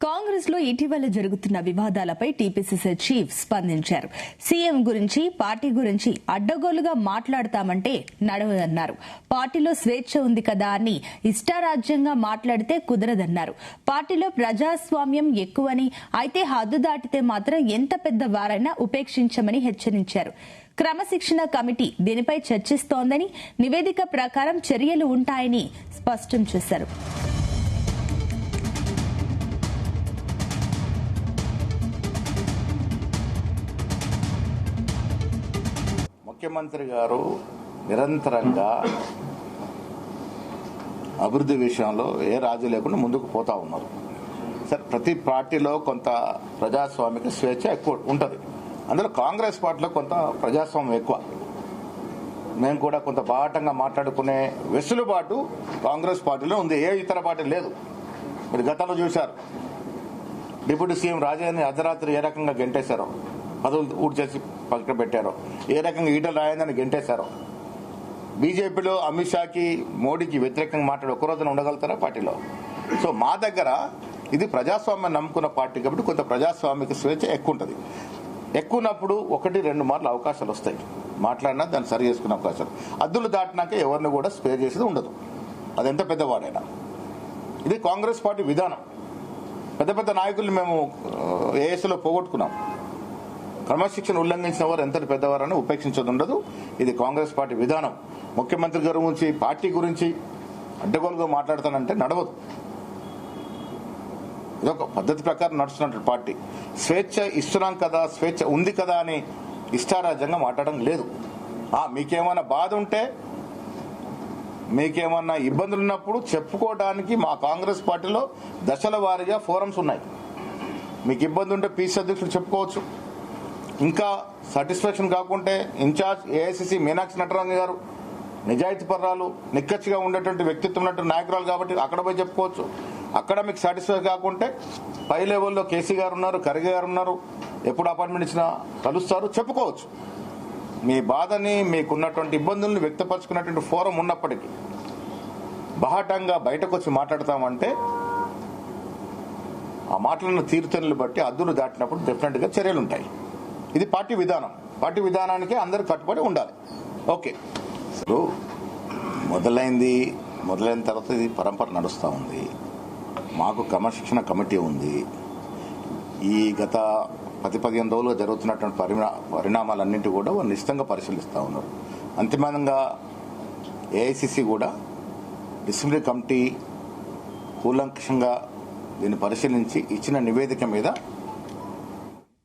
కాంగ్రెస్ లో ఇటీవల జరుగుతున్న వివాదాలపై టీపీసీసీ చీఫ్ స్పందించారు. సీఎం గురించి, పార్టీ గురించి అడ్డగోలుగా మాట్లాడతామంటే నడవదన్నారు. పార్టీలో స్వేచ్ఛ ఉంది కదా అని ఇష్టారాజ్యంగా మాట్లాడితే కుదరదన్నారు. పార్టీలో ప్రజాస్వామ్యం ఎక్కువని, అయితే హద్దు దాటితే మాత్రం ఎంత పెద్ద వారైనా ఉపేక్షించమని హెచ్చరించారు. క్రమశిక్షణ కమిటీ దీనిపై చర్చిస్తోందని, నివేదిక ప్రకారం చర్యలు ఉంటాయని స్పష్టం చేశారు. ముఖ్యమంత్రి గారు నిరంతరంగా అభివృద్ధి విషయంలో ఏ రాజీ లేకుండా ముందుకు పోతా ఉన్నారు. సరే, ప్రతి పార్టీలో కొంత ప్రజాస్వామిక స్వేచ్ఛ ఎక్కువ ఉంటుంది. అందులో కాంగ్రెస్ పార్టీలో కొంత ప్రజాస్వామ్యం ఎక్కువ. మేము కూడా కొంత బాహటంగా మాట్లాడుకునే వెసులుబాటు కాంగ్రెస్ పార్టీలో ఉంది, ఏ ఇతర పార్టీ లేదు. మీరు గతంలో చూశారు, డిప్యూటీ సీఎం రాజేంద్రని అర్ధరాత్రి ఏ రకంగా గెంటేశారో, పదవులు ఊడి చేసి పక్కన పెట్టారో, ఏ రకంగా ఈటల రాజేంద్రని గెంటేశారో. బీజేపీలో అమిత్ షాకి, మోడీకి వ్యతిరేకంగా మాట్లాడి ఒక రోజున ఉండగలుగుతారా పార్టీలో? సో మా దగ్గర ఇది ప్రజాస్వామ్యం నమ్ముకున్న పార్టీ కాబట్టి కొంత ప్రజాస్వామిక స్వేచ్ఛ ఎక్కువ ఉంటుంది. ఎక్కువనప్పుడు 1-2 మార్లు అవకాశాలు వస్తాయి, మాట్లాడినా దాన్ని సరి చేసుకునే అవకాశాలు. అద్దులు దాటినాక ఎవరిని కూడా స్పేర్ చేసేది ఉండదు, అది ఎంత పెద్దవాడైనా. ఇది కాంగ్రెస్ పార్టీ విధానం. పెద్ద పెద్ద నాయకుల్ని మేము ఏఎస్లో పోగొట్టుకున్నాం. క్రమశిక్షణ ఉల్లంఘించిన వారు ఎంత పెద్దవారని ఉపేక్షించదు ఉండదు. ఇది కాంగ్రెస్ పార్టీ విధానం. ముఖ్యమంత్రి గారి గురించి, పార్టీ గురించి అడ్డగోలుగా మాట్లాడతానంటే నడవదు. ఇదొక పద్ధతి ప్రకారం నడుస్తున్న పార్టీ. స్వేచ్ఛ ఇస్తున్నాం కదా, స్వేచ్ఛ ఉంది కదా అని ఇష్టారాజ్యంగా మాట్లాడడం లేదు. మీకేమైనా బాధ ఉంటే, మీకేమన్నా ఇబ్బందులు ఉన్నప్పుడు చెప్పుకోవడానికి మా కాంగ్రెస్ పార్టీలో దశల వారీగా ఫోరమ్స్ ఉన్నాయి. మీకు ఇబ్బంది ఉంటే పీసీ అధ్యక్షులు చెప్పుకోవచ్చు. ఇంకా సాటిస్ఫాక్షన్ కాకుంటే ఇన్ఛార్జ్ ఏఐసీసీ మీనాక్షి నటరాజన్ గారు నిజాయితీ పర్రాలు, నిక్కచ్చిగా ఉండేటువంటి వ్యక్తిత్వం ఉన్నటువంటి నాయకురాలు కాబట్టి అక్కడ పోయి చెప్పుకోవచ్చు. అక్కడ మీకు సాటిస్ఫై కాకుంటే పై లెవెల్లో కేసీ గారు ఉన్నారు, ఖర్గే గారు ఉన్నారు, ఎప్పుడు అపాయింట్మెంట్ ఇచ్చినా కలుస్తారు, చెప్పుకోవచ్చు. మీ బాధని, మీకున్నటువంటి ఇబ్బందుల్ని వ్యక్తపరుచుకున్నటువంటి ఫోరం ఉన్నప్పటికీ బహాటంగా బయటకు వచ్చి మాట్లాడతామంటే ఆ మాటలను తీరుతెన్నులు బట్టి అద్దులు దాటినప్పుడు డెఫినెట్ గా చర్యలు ఉంటాయి. ఇది పార్టీ విధానం. పార్టీ విధానానికి అందరూ కట్టుబడి ఉండాలి. ఓకే, మొదలైన తర్వాత ఇది పరంపర నడుస్తూ ఉంది. మాకు క్రమశిక్షణ కమిటీ ఉంది. ఈ గత 10-15 రోజులుగా జరుగుతున్నటువంటి పరిణామాలన్నింటి కూడా వాళ్ళు నిశ్చితంగా పరిశీలిస్తూ ఉన్నారు. అంతిమంగా ఏఐసిసి కూడా డిసిప్లినరీ కమిటీ కూలంకషంగా దీన్ని పరిశీలించి ఇచ్చిన నివేదిక మీద